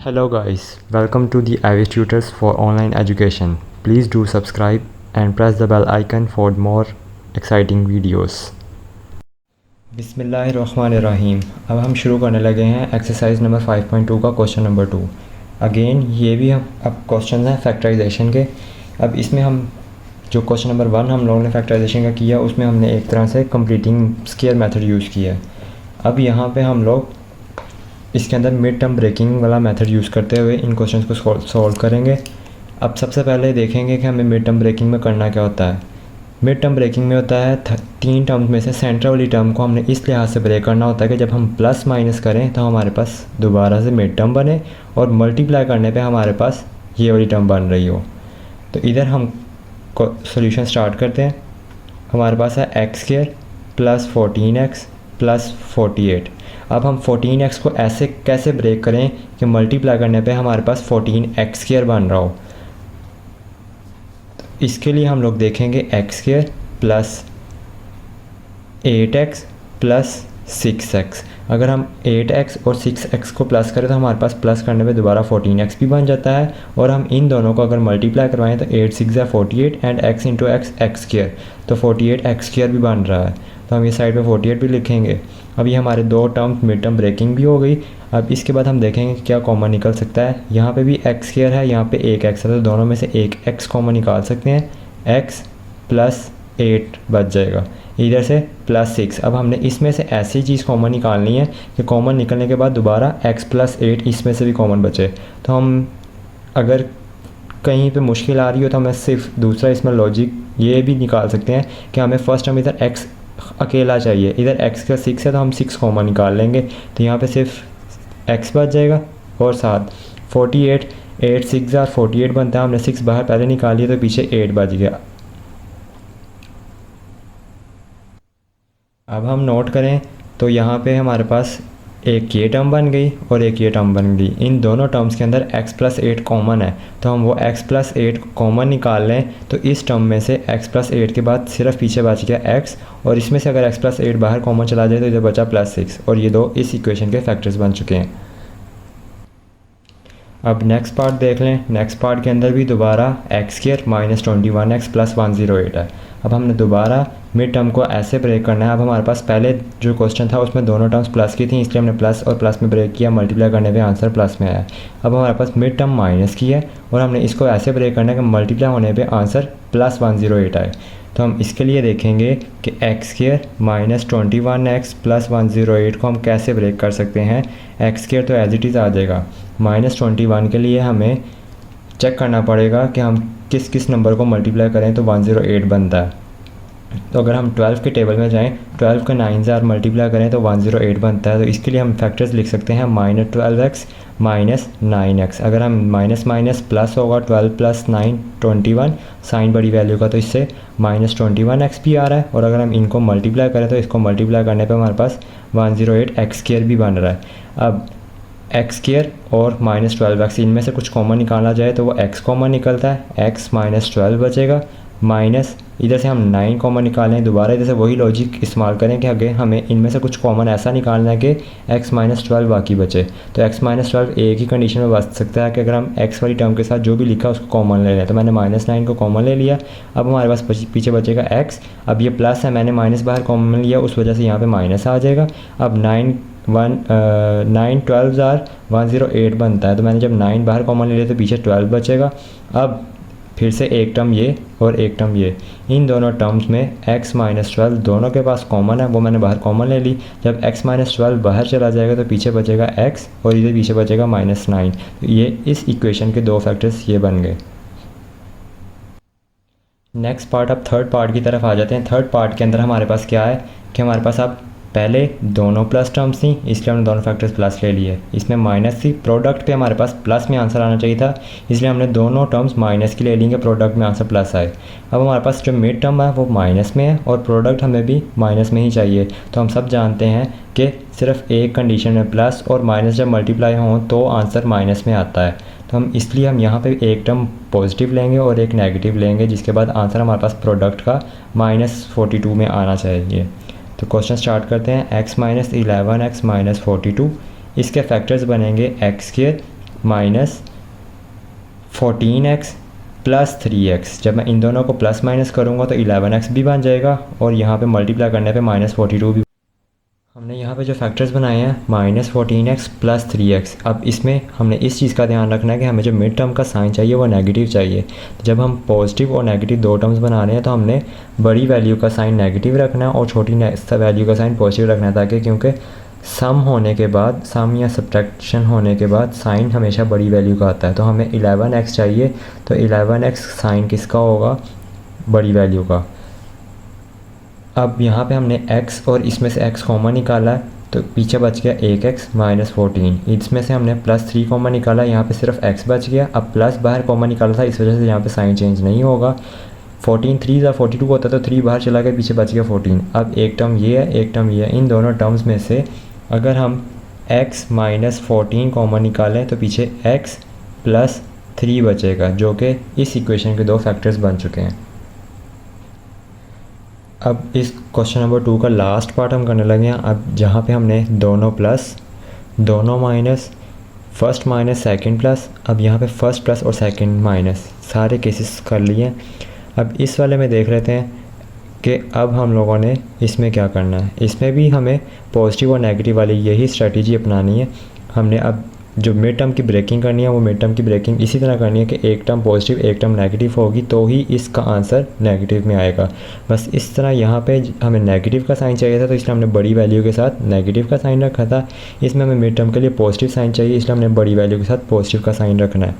Hello guys, welcome to the Ivy Tutors for Online Education. Please do subscribe and press the bell icon for more exciting videos. बिस्मिल्लाहिर्रहमानिर्रहीम। अब हम शुरू करने लगे हैं exercise number 5.2 का क्वेश्चन नंबर 2। अगेन ये भी हम अब क्वेश्चन हैं फैक्टराइजेशन के। अब इसमें हम जो क्वेश्चन नंबर 1 हम लोगों ने फैक्टराइजेशन का किया उसमें हमने एक तरह से कंप्लीटिंग स्क्वायर मेथड यूज़ किया है। अब यहाँ पे हम लोग इसके अंदर मिड टर्म ब्रेकिंग वाला मेथड यूज़ करते हुए इन क्वेश्चंस को सॉल्व करेंगे। अब सबसे पहले देखेंगे कि हमें मिड टर्म ब्रेकिंग में करना क्या होता है। मिड टर्म ब्रेकिंग में होता है 3 टर्म्स में से सेंटर वाली टर्म को हमने इस लिहाज से ब्रेक करना होता है कि जब हम प्लस माइनस करें तो हमारे पास दोबारा से मिड टर्म बने और मल्टीप्लाई करने पे हमारे पास ये वाली टर्म बन रही हो। तो इधर हम सोल्यूशन स्टार्ट करते हैं। हमारे पास है x square plus 14x plus 48। अब हम 14x को ऐसे कैसे ब्रेक करें कि मल्टीप्लाई करने पे हमारे पास 14x स्क्वायर बन रहा हो। तो इसके लिए हम लोग देखेंगे x square plus 8x plus 6x। अगर हम 8x और 6x को प्लस करें तो हमारे पास प्लस करने पे दोबारा 14x भी बन जाता है और हम इन दोनों को अगर मल्टीप्लाई करवाएं तो 8 6 या 48 and x into x square, तो 48x स्क्वायर भी बन रहा है। तो हम ये साइड पे 48 भी लिखेंगे। अब ये हमारे दो टर्म्स मिड टर्म ब्रेकिंग भी हो गई। अब इसके बाद हम देखेंगे क्या कॉमन निकल सकता है। यहाँ पे भी एक्स स्क्वायर है, यहाँ पे एक एक्स है, तो दोनों में से एक एक्स कॉमन निकाल सकते हैं। एक्स प्लस 8 बच जाएगा, इधर से प्लस 6। अब हमने इसमें से ऐसी चीज़ कॉमन निकालनी है कि कॉमन निकलने के बाद दोबारा x प्लस 8 इसमें से भी कॉमन बचे। तो हम अगर कहीं पे मुश्किल आ रही हो तो हमें सिर्फ दूसरा इसमें लॉजिक ये भी निकाल सकते हैं कि हमें फर्स्ट हम इधर x अकेला चाहिए, इधर x का 6 है तो हम 6 कॉमन निकाल लेंगे। तो यहाँ पे सिर्फ x बच जाएगा और साथ 48, 8 6 और 48 बनता है। हमने 6 बाहर पहले निकाल लिया तो पीछे 8 बच गया। अब हम नोट करें तो यहाँ पे हमारे पास एक ये टर्म बन गई और एक ये टर्म बन गई। इन दोनों टर्म्स के अंदर x प्लस 8 कॉमन है, तो हम वो x प्लस 8 कॉमन निकाल लें तो इस टर्म में से x प्लस 8 के बाद सिर्फ पीछे बच गया x, और इसमें से अगर x प्लस 8 बाहर कॉमन चला जाए तो इधर बचा प्लस 6, और ये दो इस इक्वेशन के फैक्टर्स बन चुके हैं। अब नेक्स्ट पार्ट देख लें। नेक्स्ट पार्ट के अंदर भी दोबारा x square minus 21x plus 108 है। अब हमने दोबारा मिड टर्म को ऐसे ब्रेक करना है। अब हमारे पास पहले जो क्वेश्चन था उसमें दोनों टर्म्स प्लस की थी, इसलिए हमने प्लस और प्लस में ब्रेक किया, मल्टीप्लाई करने पे आंसर प्लस में आया। अब हमारे पास मिड टर्म माइनस की है और हमने इसको ऐसे ब्रेक करना है कि मल्टीप्लाई होने पे आंसर प्लस 108 आए। तो हम इसके लिए देखेंगे कि x square minus 21x plus 108 को हम कैसे ब्रेक कर सकते हैं। एक्स स्क्वायर तो एज इट इज़ आ जाएगा। माइनस 21 के लिए हमें चेक करना पड़ेगा कि हम किस किस नंबर को मल्टीप्लाई करें तो 108 बनता है। तो अगर हम 12 के टेबल में जाएं, 12 का 9 से मल्टीप्लाई करें तो 108 बनता है। तो इसके लिए हम फैक्टर्स लिख सकते हैं माइनस 12x माइनस 9x। अगर हम माइनस माइनस प्लस होगा 12 प्लस 9 21, साइन बड़ी वैल्यू का तो इससे माइनस 21x भी आ रहा है, और अगर हम इनको मल्टीप्लाई करें तो इसको मल्टीप्लाई करने पर हमारे पास 108x स्क्वायर भी बन रहा है। अब एक्स स्क्वायर और माइनस 12x इनमें से कुछ कॉमन निकाला जाए तो वो x कॉमन निकलता है, x माइनस 12 बचेगा, माइनस इधर से हम 9 कॉमन निकालें। दोबारा इधर से वही लॉजिक इस्तेमाल करें कि अगर हमें इनमें से कुछ कॉमन ऐसा निकालना है कि x माइनस 12 बाकी बचे। तो x माइनस 12 एक ही कंडीशन में बच सकता है कि अगर हम x वाली टर्म के साथ जो भी लिखा उसको कॉमन ले लें। तो मैंने माइनस 9 को कॉमन ले लिया। अब हमारे पास पीछे बचेगा x। अब ये प्लस है, मैंने माइनस बाहर कॉमन लिया, उस वजह से यहाँ पर माइनस आ जाएगा। अब 9 12 आर 108 बनता है, तो मैंने जब 9 बाहर कॉमन ले लिया तो पीछे 12 बचेगा। अब फिर से एक टर्म ये और एक टर्म ये, इन दोनों टर्म्स में x माइनस 12 दोनों के पास कॉमन है, वो मैंने बाहर कॉमन ले ली। जब x माइनस 12 बाहर चला जाएगा तो पीछे बचेगा x और इधर पीछे बचेगा माइनस 9। तो ये इस इक्वेशन के दो फैक्टर्स ये बन गए। नेक्स्ट पार्ट, अब थर्ड पार्ट की तरफ आ जाते हैं। थर्ड पार्ट के अंदर हमारे पास क्या है कि हमारे पास अब पहले दोनों प्लस टर्म्स थी, इसलिए हमने दोनों फैक्टर्स प्लस ले लिए। इसमें माइनस थी, प्रोडक्ट पे हमारे पास प्लस में आंसर आना चाहिए था, इसलिए हमने दोनों टर्म्स माइनस की ले लेंगे, प्रोडक्ट में आंसर प्लस आए। अब हमारे पास जो मिड टर्म है वो माइनस में है और प्रोडक्ट हमें भी माइनस में ही चाहिए। तो हम सब जानते हैं कि सिर्फ एक कंडीशन में प्लस और माइनस जब मल्टीप्लाई हों तो आंसर माइनस में आता है। तो हम इसलिए हम यहाँ पे एक टर्म पॉजिटिव लेंगे और एक नेगेटिव लेंगे, जिसके बाद आंसर हमारे पास प्रोडक्ट का -42 में आना चाहिए। तो क्वेश्चन स्टार्ट करते हैं। x माइनस 11x माइनस 42, इसके फैक्टर्स बनेंगे x square minus 14x plus 3x। जब मैं इन दोनों को प्लस माइनस करूँगा तो 11x भी बन जाएगा और यहाँ पे मल्टीप्लाई करने पे -42 भी। हमने यहाँ पे जो फैक्टर्स बनाए हैं -14x प्लस 3x। अब इसमें हमने इस चीज़ का ध्यान रखना है कि हमें जो मिड टर्म का साइन चाहिए वो नेगेटिव चाहिए। जब हम पॉजिटिव और नेगेटिव दो टर्म्स बना रहे हैं तो हमने बड़ी वैल्यू का साइन नेगेटिव रखना है और छोटी वैल्यू का साइन पॉजिटिव रखना है, ताकि क्योंकि सम होने के बाद, सम या सब्ट्रैक्शन होने के बाद साइन हमेशा बड़ी वैल्यू का आता है। तो हमें 11x चाहिए, तो 11x साइन किसका होगा? बड़ी वैल्यू का। अब यहाँ पे हमने x और इसमें से x कॉमन निकाला है, तो पीछे बच गया 1x -14। इसमें से हमने +3 कॉमन निकाला, यहाँ पे सिर्फ x बच गया। अब प्लस बाहर कॉमन निकाला था, इस वजह से यहाँ पे साइन चेंज नहीं होगा। 14 3 42 होता तो 3 बाहर चला गया, पीछे बच गया 14। अब एक टर्म ये है, एक टर्म ये है। इन दोनों टर्म्स में से अगर हम x -14 कॉमन निकालें तो पीछे x + 3 बचेगा, जो कि इस इक्वेशन के दो फैक्टर्स बन चुके हैं। अब इस क्वेश्चन नंबर 2 का लास्ट पार्ट हम करने लगे हैं। अब जहाँ पे हमने दोनों प्लस, दोनों minus, first minus second plus, अब यहाँ पे फर्स्ट प्लस और सेकंड माइनस, सारे केसेस कर लिए। अब इस वाले में देख लेते हैं कि अब हम लोगों ने इसमें क्या करना है। इसमें भी हमें पॉजिटिव और नेगेटिव वाली यही स्ट्रेटजी अपनानी है। हमने अब जो मिड टर्म की ब्रेकिंग करनी है वो मिड टर्म की ब्रेकिंग इसी तरह करनी है कि एक टर्म पॉजिटिव एक टर्म नेगेटिव होगी तो ही इसका आंसर नेगेटिव में आएगा। बस इस तरह यहाँ पे हमें नेगेटिव का साइन चाहिए था, तो इसलिए हमने बड़ी वैल्यू के साथ नेगेटिव का साइन रखा था। इसमें हमें मिड टर्म के लिए पॉजिटिव साइन चाहिए, इसलिए हमने बड़ी वैल्यू के साथ पॉजिटिव का साइन रखना है।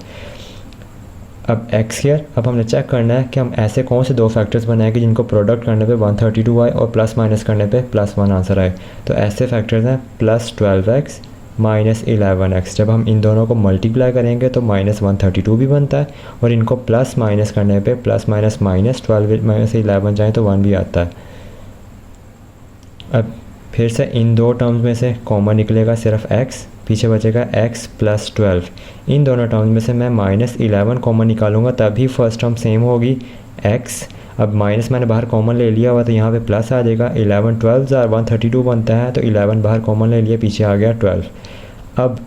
अब x², अब हमने चेक करना है कि हम ऐसे कौन से दो फैक्टर्स बनाएंगे जिनको प्रोडक्ट करने पे 132 आए और प्लस माइनस करने पे +1 आंसर आए। तो ऐसे फैक्टर्स हैं +12x -11x। जब हम इन दोनों को मल्टीप्लाई करेंगे तो -132 भी बनता है, और इनको प्लस माइनस करने पे +- -12 -11 जाए तो 1 भी आता है। अब फिर से इन दो टर्म्स में से कॉमन निकलेगा सिर्फ x, पीछे बचेगा x + 12। इन दोनों टर्म्स में से मैं -11 कॉमन निकालूंगा, तभी फर्स्ट टर्म सेम होगी x। अब माइनस मैंने बाहर कॉमन ले लिया हुआ तो यहाँ पे प्लस आ जाएगा। 11 12 132 बनता है, तो 11 बाहर कॉमन ले लिया, पीछे आ गया 12। अब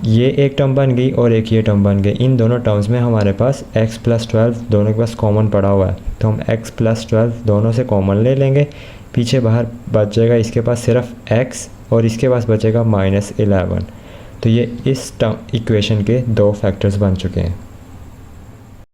ये एक टर्म बन गई और एक ये टर्म बन गई। इन दोनों टर्म्स में हमारे पास x + 12 दोनों के पास कॉमन पड़ा हुआ है, तो हम x + 12 दोनों से कॉमन ले लेंगे। पीछे बाहर बच जाएगा इसके पास सिर्फ x और इसके पास बचेगा -11। तो ये इस टर्म इक्वेशन के दो फैक्टर्स बन चुके हैं।